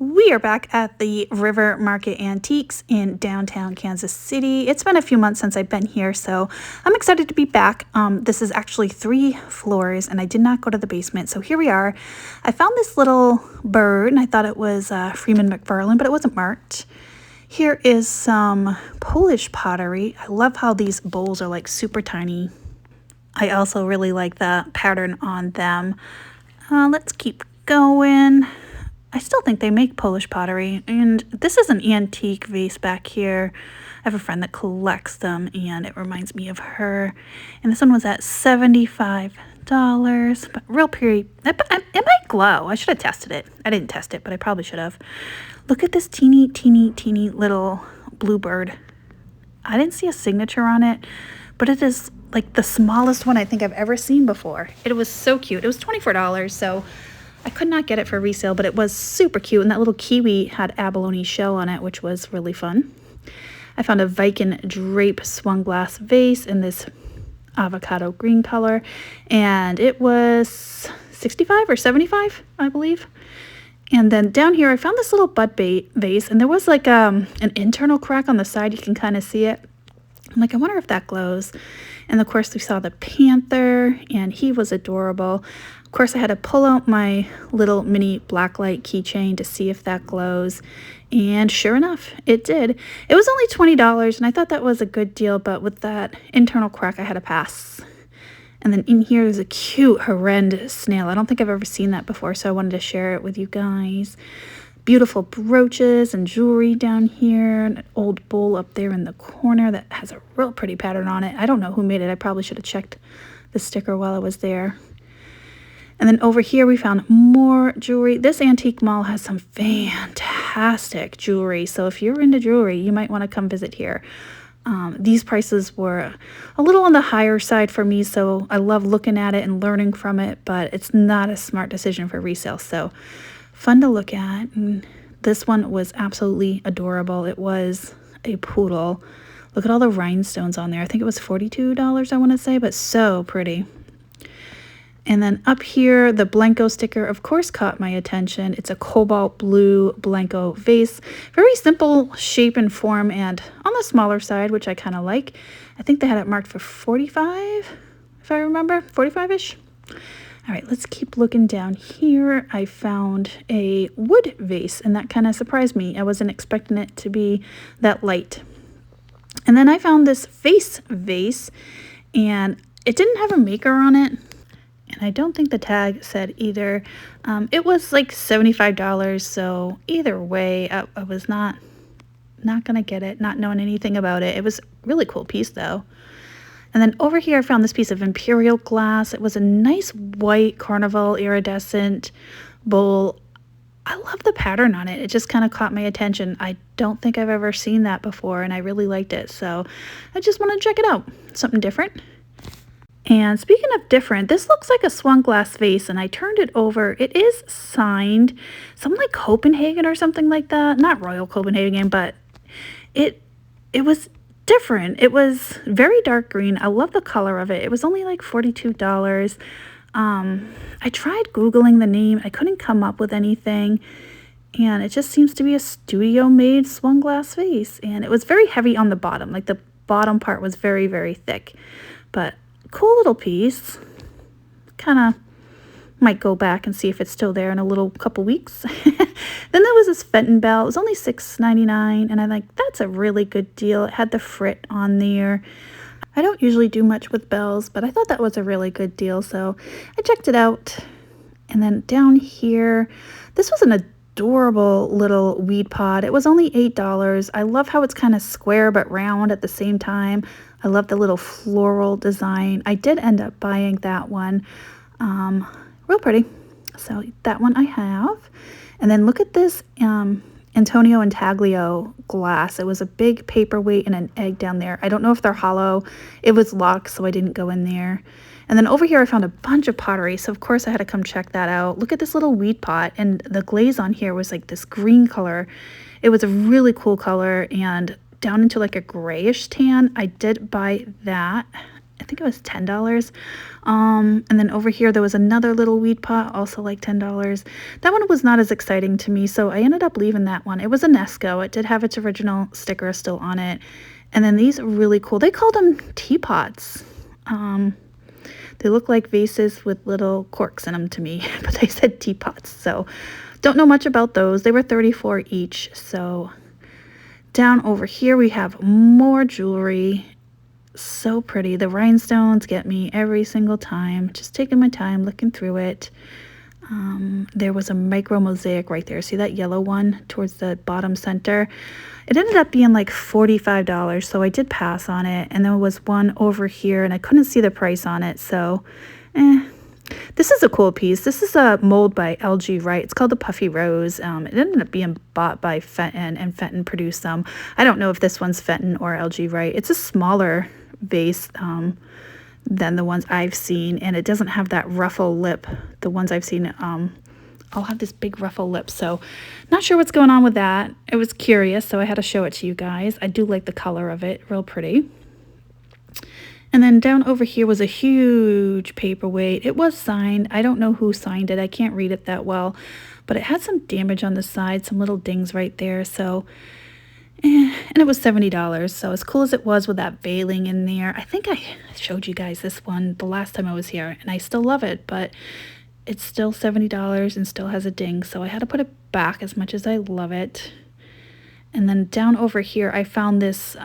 We are back at the River Market Antiques in downtown Kansas City. It's been a few months since I've been here, so I'm excited to be back. This is actually 3 floors, and I did not go to the basement, so here we are. I found this little bird, and I thought it was Freeman McFarlane, but it wasn't marked. Here is some Polish pottery. I love how these bowls are like super tiny. I also really like the pattern on them. Let's keep going. I still think they make Polish pottery, and this is an antique vase back here. I have a friend that collects them, and it reminds me of her. And this one was at $75, but real pretty. It might glow. I should have tested it. I didn't test it, but I probably should have. Look at this teeny little bluebird. I didn't see a signature on it, but it is like the smallest one I think I've ever seen before. It was so cute. It was $24, so I could not get it for resale, but it was super cute, and that little kiwi had abalone shell on it, which was really fun. I found a Viking drape swung glass vase in this avocado green color, and it was $65 or $75, I believe. And then down here, I found this little bud vase, and there was like an internal crack on the side. You can kind of see it. I'm like, I wonder if that glows. And of course, we saw the panther, and he was adorable. Of course, I had to pull out my little mini blacklight keychain to see if that glows. And sure enough, it did. It was only $20, and I thought that was a good deal, but with that internal crack, I had to pass. And then in here is a cute horrendous snail. I don't think I've ever seen that before, so I wanted to share it with you guys. Beautiful brooches and jewelry down here. An old bowl up there in the corner that has a real pretty pattern on it. I don't know who made it. I probably should have checked the sticker while I was there. And then over here we found more jewelry. This antique mall has some fantastic jewelry. So if you're into jewelry, you might want to come visit here. These prices were a little on the higher side for me, so I love looking at it and learning from it, but it's not a smart decision for resale. So fun to look at. And this one was absolutely adorable. It was a poodle. Look at all the rhinestones on there. I think it was $42, I want to say, but so pretty. And then up here, the Blanco sticker, of course, caught my attention. It's a cobalt blue Blanco vase. Very simple shape and form, and on the smaller side, which I kind of like. I think they had it marked for $45, if I remember, 45-ish. All right, let's keep looking down here. I found a wood vase, and that kind of surprised me. I wasn't expecting it to be that light. And then I found this vase, and it didn't have a maker on it. And I don't think the tag said either. It was like $75, so either way, I was not going to get it, not knowing anything about it. It was a really cool piece, though. And then over here, I found this piece of imperial glass. It was a nice white carnival iridescent bowl. I love the pattern on it. It just kind of caught my attention. I don't think I've ever seen that before, and I really liked it. So I just wanted to check it out. Something different. And speaking of different, this looks like a swung glass vase, and I turned it over. It is signed, something like Copenhagen or something like that. Not Royal Copenhagen, but it was different. It was very dark green. I love the color of it. It was only like $42. I tried Googling the name. I couldn't come up with anything. And it just seems to be a studio-made swung glass vase. And it was very heavy on the bottom. Like the bottom part was very thick. But cool little piece. Kind of might go back and see if it's still there in a little couple weeks. Then there was this Fenton bell. It was only $6.99, and I'm like, that's a really good deal. It had the frit on there. I don't usually do much with bells, but I thought that was a really good deal, so I checked it out. And then down here, this was an adorable little weed pod. It was only $8. I love how it's kind of square but round at the same time. I love the little floral design. I did end up buying that one. Real pretty. So that one I have. And then look at this Antonio Intaglio glass. It was a big paperweight and an egg down there. I don't know if they're hollow. It was locked, so I didn't go in there. And then over here, I found a bunch of pottery. So, of course, I had to come check that out. Look at this little weed pot. And the glaze on here was like this green color. It was a really cool color and down into like a grayish tan. I did buy that. I think it was $10. And then over here there was another little weed pot, also like $10. That one was not as exciting to me, so I ended up leaving that one. It was a Nesco. It did have its original sticker still on it. And then these are really cool. They called them teapots. They look like vases with little corks in them to me, but they said teapots, so don't know much about those. They were $34 each. So down over here we have more jewelry. So pretty. The rhinestones get me every single time. Just taking my time looking through it. There was a micro mosaic right there. See that yellow one towards the bottom center? It ended up being like $45, so I did pass on it. And there was one over here, and I couldn't see the price on it, so This is a cool piece. This is a mold by LG Wright. It's called the Puffy Rose. It ended up being bought by Fenton, and Fenton produced some. I don't know if this one's Fenton or LG Wright. It's a smaller vase than the ones I've seen, and it doesn't have that ruffle lip. The ones I've seen all have this big ruffle lip, so not sure what's going on with that. I was curious, so I had to show it to you guys. I do like the color of it, real pretty. And then down over here was a huge paperweight. It was signed. I don't know who signed it. I can't read it that well, but it had some damage on the side, some little dings right there. So, and it was $70. So as cool as it was with that veiling in there, I think I showed you guys this one the last time I was here, and I still love it, but it's still $70 and still has a ding. So I had to put it back as much as I love it. And then down over here, I found this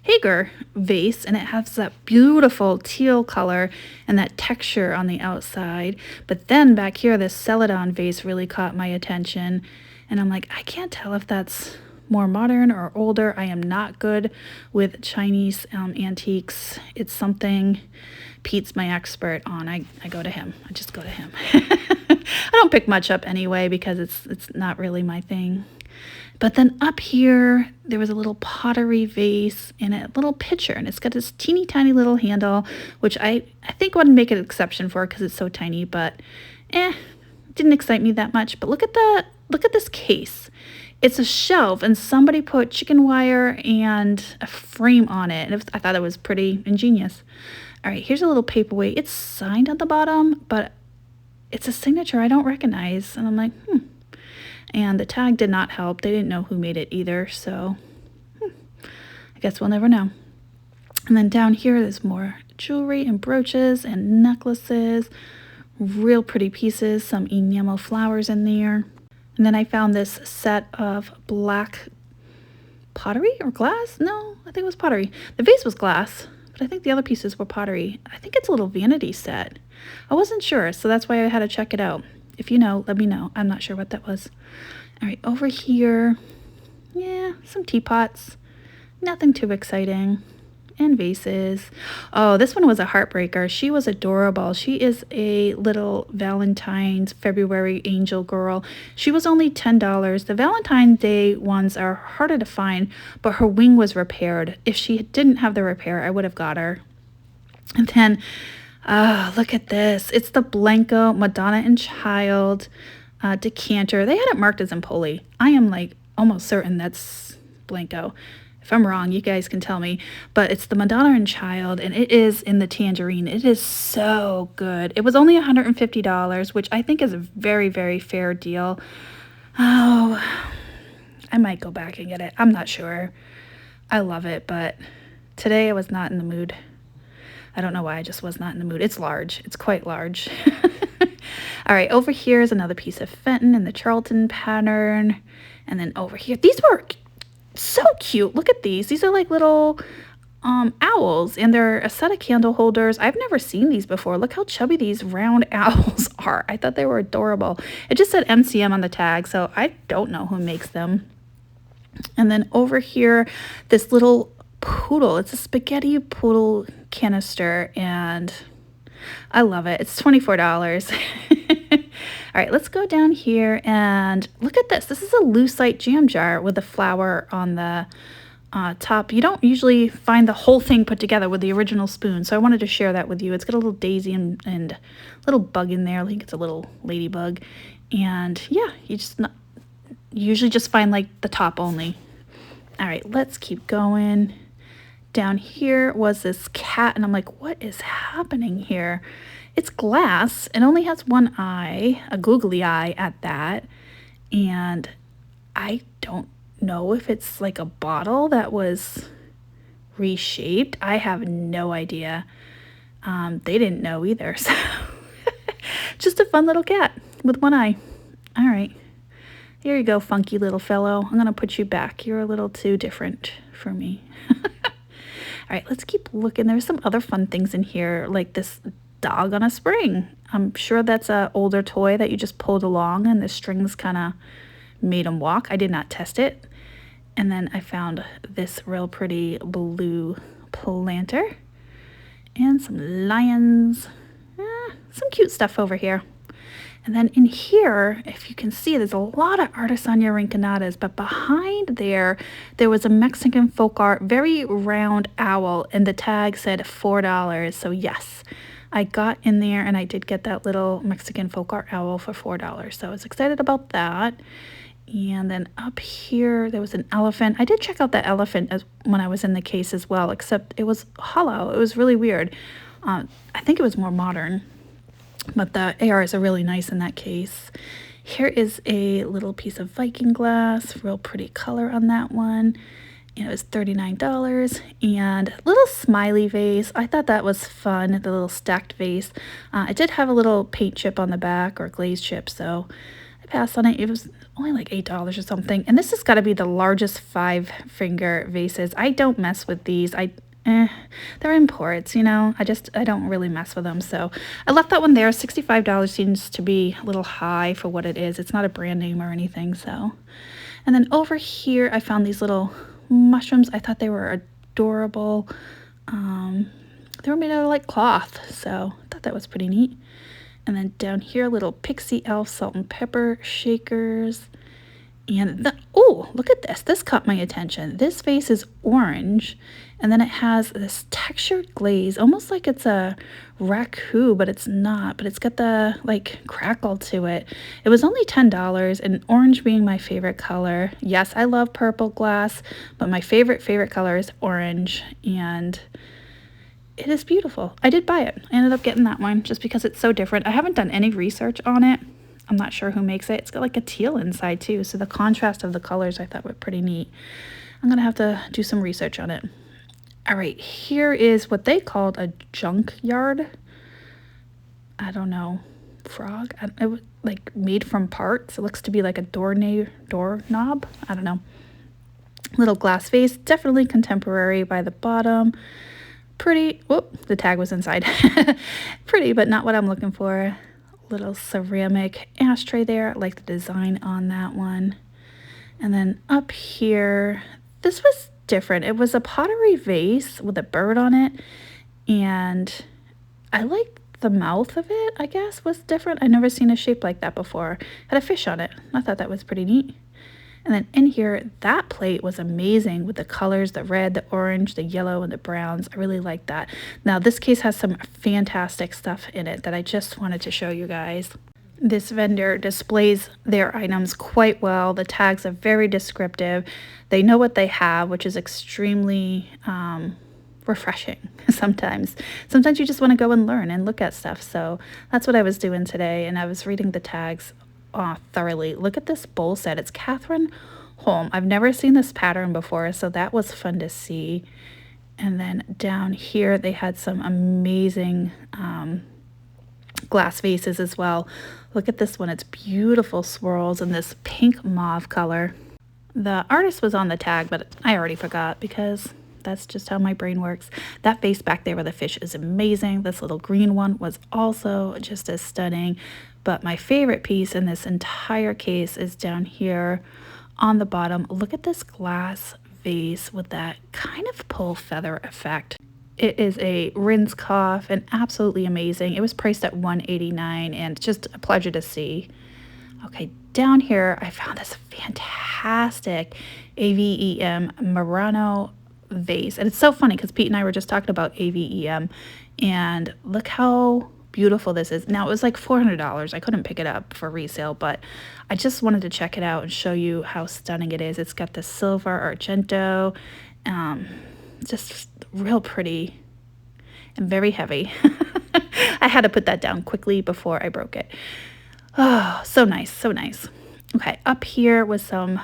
Hager vase, and it has that beautiful teal color and that texture on the outside. But then back here, this Celadon vase really caught my attention, and I'm like, I can't tell if that's more modern or older. I am not good with Chinese antiques. It's something Pete's my expert on. I go to him. I just go to him. I don't pick much up anyway because it's not really my thing. But then up here, there was a little pottery vase and a little pitcher, and it's got this teeny tiny little handle, which I think would make an exception for because it's so tiny, but didn't excite me that much. But look at this case. It's a shelf, and somebody put chicken wire and a frame on it. And I thought it was pretty ingenious. All right, here's a little paperweight. It's signed on the bottom, but it's a signature I don't recognize. And I'm like, And the tag did not help. They didn't know who made it either, so I guess we'll never know. And then down here, there's more jewelry and brooches and necklaces. Real pretty pieces, some enamel flowers in there. And then I found this set of black pottery or glass? No, I think it was pottery. The vase was glass, but I think the other pieces were pottery. I think it's a little vanity set. I wasn't sure, so that's why I had to check it out. If you know, let me know. I'm not sure what that was. All right, over here, some teapots. Nothing too exciting. And vases. Oh, this one was a heartbreaker. She was adorable. She is a little Valentine's February angel girl. She was only $10. The Valentine's Day ones are harder to find, but her wing was repaired. If she didn't have the repair, I would have got her. And then look at this. It's the Blanco Madonna and Child decanter. They had it marked as Empoli. I am like almost certain that's Blanco. If I'm wrong, you guys can tell me. But it's the Madonna and Child, and it is in the tangerine. It is so good. It was only $150, which I think is a very, very fair deal. Oh, I might go back and get it. I'm not sure. I love it, but today I was not in the mood. I don't know why, I just was not in the mood. It's large. It's quite large. All right, over here is another piece of Fenton in the Charlton pattern. And then over here, these were so cute. Look at these. These are like little owls, and they're a set of candle holders. I've never seen these before. Look how chubby these round owls are. I thought they were adorable. It just said MCM on the tag, so I don't know who makes them. And then over here, this little poodle. It's a spaghetti poodle canister, and I love it. It's $24. All right, let's go down here and look at this. This is a lucite jam jar with a flower on the top. You don't usually find the whole thing put together with the original spoon, so I wanted to share that with you. It's got a little daisy and little bug in there. I think it's a little ladybug. And yeah, you usually just find like the top only. All right, let's keep going. Down here was this cat, and I'm like, what is happening here? It's glass. It only has one eye, a googly eye at that. And I don't know if it's like a bottle that was reshaped. I have no idea. They didn't know either. So just a fun little cat with one eye. All right. Here you go, funky little fellow. I'm going to put you back. You're a little too different for me. All right, let's keep looking. There's some other fun things in here, like this dog on a spring. I'm sure that's an older toy that you just pulled along and the strings kind of made him walk. I did not test it. And then I found this real pretty blue planter and some lions. Some cute stuff over here. And then in here, if you can see, there's a lot of artisanía rinconadas, but behind there was a Mexican folk art, very round owl, and the tag said $4. So yes, I got in there and I did get that little Mexican folk art owl for $4. So I was excited about that. And then up here, there was an elephant. I did check out that elephant when I was in the case as well, except it was hollow. It was really weird. I think it was more modern. But the ARs are really nice in that case. Here is a little piece of Viking glass, real pretty color on that one. And it was $39. And a little smiley vase. I thought that was fun, the little stacked vase. It did have a little paint chip on the back, or glaze chip, so I passed on it. It was only like $8 or something. And this has got to be the largest 5-finger vases. I don't mess with these. They're imports, you know. I don't really mess with them, so I left that one there. $65 seems to be a little high for what it is. It's not a brand name or anything, so. And then over here, I found these little mushrooms. I thought they were adorable. They were made out of like cloth, so I thought that was pretty neat. And then down here, little pixie elf salt and pepper shakers. And oh, look at this. This caught my attention. This vase is orange, and then it has this textured glaze, almost like it's a raku, but it's not. But it's got the like crackle to it. It was only $10, and orange being my favorite color. Yes, I love purple glass, but my favorite color is orange, and it is beautiful. I did buy it. I ended up getting that one just because it's so different. I haven't done any research on it. I'm not sure who makes it. It's got like a teal inside too, so the contrast of the colors I thought were pretty neat. I'm gonna have to do some research on it. All right, here is what they called a junkyard. I don't know, frog. It was like made from parts. It looks to be like a doorknob. I don't know. Little glass vase, definitely contemporary by the bottom. Pretty. Whoop, the tag was inside. Pretty, but not what I'm looking for. Little ceramic ashtray there. I like the design on that one. And then up here, this was different. It was a pottery vase with a bird on it, and I liked the mouth of it, I guess, was different. I've never seen a shape like that before. It had a fish on it. I thought that was pretty neat. And then in here, that plate was amazing with the colors, the red, the orange, the yellow, and the browns. I really like that. Now, this case has some fantastic stuff in it that I just wanted to show you guys. This vendor displays their items quite well. The tags are very descriptive. They know what they have, which is extremely refreshing sometimes. Sometimes you just want to go and learn and look at stuff. So that's what I was doing today, and I was reading the tags thoroughly. Look at this bowl set. It's Catherine Holm. I've never seen this pattern before, so that was fun to see. And then down here they had some amazing glass vases as well. Look at this one. It's beautiful swirls in this pink mauve color. The artist was on the tag, but I already forgot because that's just how my brain works. That vase back there with the fish is amazing. This little green one was also just as stunning. But my favorite piece in this entire case is down here on the bottom. Look at this glass vase with that kind of pull feather effect. It is a Rinskoff and absolutely amazing. It was priced at $189 and just a pleasure to see. Okay, down here I found this fantastic AVEM Murano vase. And it's so funny because Pete and I were just talking about AVEM, and look how beautiful this is. Now, it was like $400. I couldn't pick it up for resale, but I just wanted to check it out and show you how stunning it is. It's got the silver argento. Just real pretty and very heavy. I had to put that down quickly before I broke it. Oh, so nice, so nice. Okay, up here was some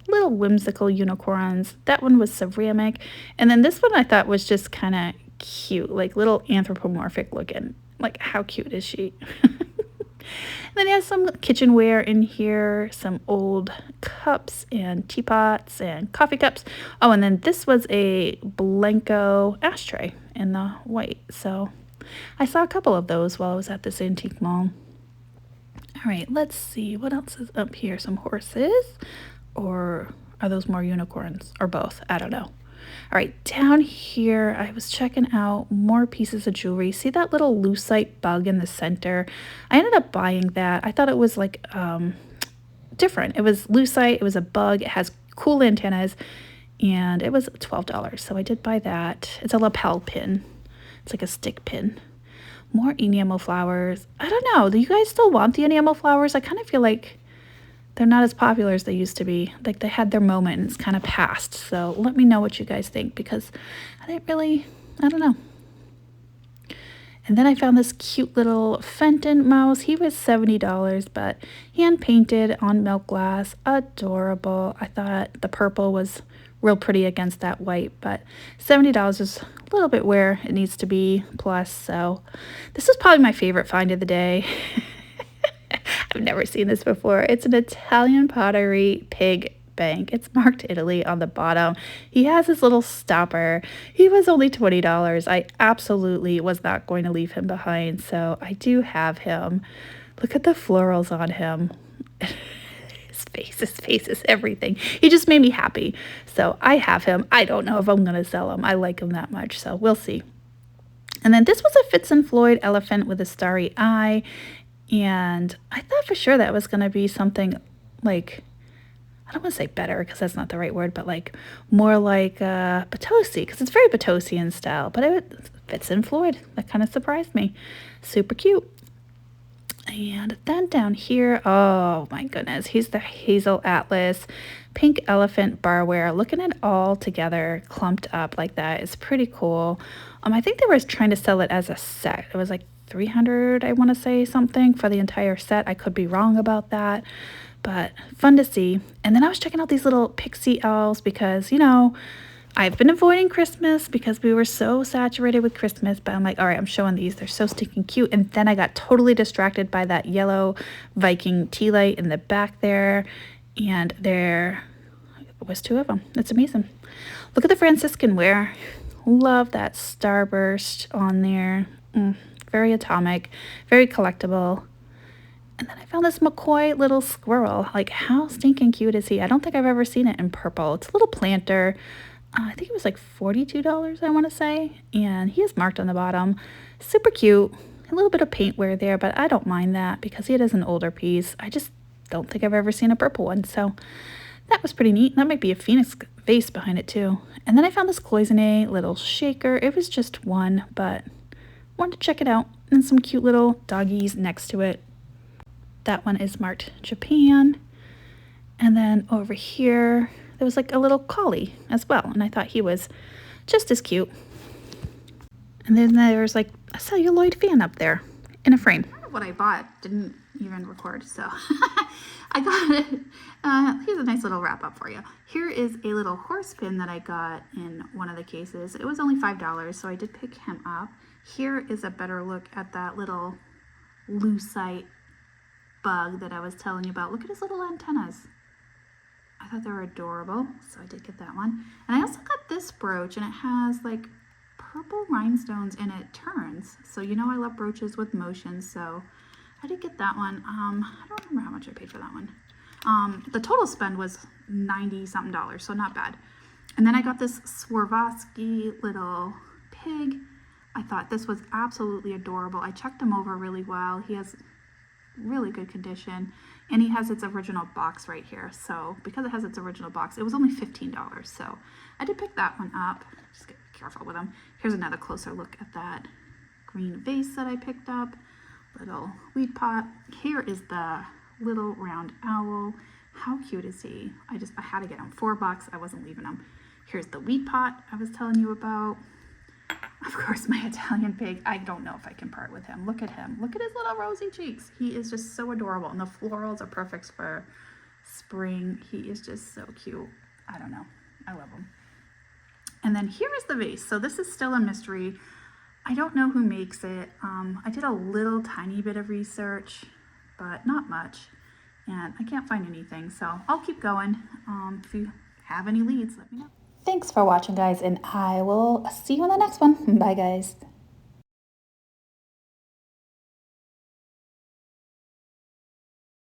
little whimsical unicorns. That one was ceramic. And then this one I thought was just kind of cute, like little anthropomorphic looking. Like, how cute is she? Then it has some kitchenware in here, some old cups and teapots and coffee cups. Oh, and then this was a Blanco ashtray in the white. So I saw a couple of those while I was at this antique mall. All right, let's see. What else is up here? Some horses? Or are those more unicorns? Or both? I don't know. All right, down here, I was checking out more pieces of jewelry. See that little lucite bug in the center? I ended up buying that. I thought it was like different. It was lucite. It was a bug. It has cool antennas, and it was $12. So I did buy that. It's a lapel pin. It's like a stick pin. More enamel flowers. I don't know. Do you guys still want the enamel flowers? I kind of feel like they're not as popular as they used to be. Like, they had their moment and it's kind of passed. So let me know what you guys think, because I don't know. And then I found this cute little Fenton mouse. He was $70, but hand painted on milk glass. Adorable. I thought the purple was real pretty against that white, but $70 is a little bit where it needs to be plus. So this was probably my favorite find of the day. I've never seen this before. It's an Italian pottery pig bank. It's marked Italy on the bottom. He has his little stopper. He was only $20. I absolutely was not going to leave him behind, so I do have him. Look at the florals on him. His face is everything. He just made me happy. So I have him. I don't know if I'm going to sell him. I like him that much, so we'll see. And then this was a Fitz and Floyd elephant with a starry eye. And I thought for sure that was going to be something like, I don't want to say better because that's not the right word, but like more like Potosi, because it's very Potosi in style. But it Fitz and Floyd. That kind of surprised me. Super cute. And then down here, oh my goodness, he's the Hazel Atlas pink elephant barware. Looking at it all together, clumped up like that is pretty cool. I think they were trying to sell it as a set. It was like $300, I want to say, something for the entire set. I could be wrong about that, but fun to see. And then I was checking out these little pixie elves because, you know, I've been avoiding Christmas because we were so saturated with Christmas, but I'm like, all right, I'm showing these. They're so stinking cute. And then I got totally distracted by that yellow Viking tea light in the back there. And there was two of them. It's amazing. Look at the Franciscan ware. Love that starburst on there. Very atomic, very collectible. And then I found this McCoy little squirrel. Like, how stinking cute is he? I don't think I've ever seen it in purple. It's a little planter. I think it was like $42, I want to say. And he is marked on the bottom. Super cute. A little bit of paint wear there, but I don't mind that because it is an older piece. I just don't think I've ever seen a purple one. So that was pretty neat. That might be a phoenix vase behind it too. And then I found this cloisonne little shaker. It was just one, but wanted to check it out. And some cute little doggies next to it. That one is marked Japan. And then over here, there was like a little collie as well. And I thought he was just as cute. And then there's like a celluloid fan up there in a frame. What I bought didn't even record, so I got it. Here's a nice little wrap up for you. Here is a little horse pin that I got in one of the cases. It was only $5, so I did pick him up. Here is a better look at that little lucite bug that I was telling you about. Look at his little antennas. I thought they were adorable, so I did get that one. And I also got this brooch, and it has like purple rhinestones and it turns. So you know I love brooches with motion, so I did get that one. I don't remember how much I paid for that one. The total spend was $90-something, so not bad. And then I got this Swarovski little pig. I thought this was absolutely adorable. I checked him over really well. He has really good condition, and he has its original box right here. So because it has its original box, it was only $15. So I did pick that one up. Just get careful with them. Here's another closer look at that green vase that I picked up. Little weed pot. Here is the little round owl. How cute is he? I had to get him $4. I wasn't leaving him. Here's the wheat pot I was telling you about. Of course, my Italian pig. I don't know if I can part with him. Look at him. Look at his little rosy cheeks. He is just so adorable. And the florals are perfect for spring. He is just so cute. I don't know. I love him. And then here is the vase. So this is still a mystery. I don't know who makes it. I did a little tiny bit of research, but not much. And I can't find anything. So I'll keep going. If you have any leads, let me know. Thanks for watching, guys, and I will see you on the next one. Bye, guys.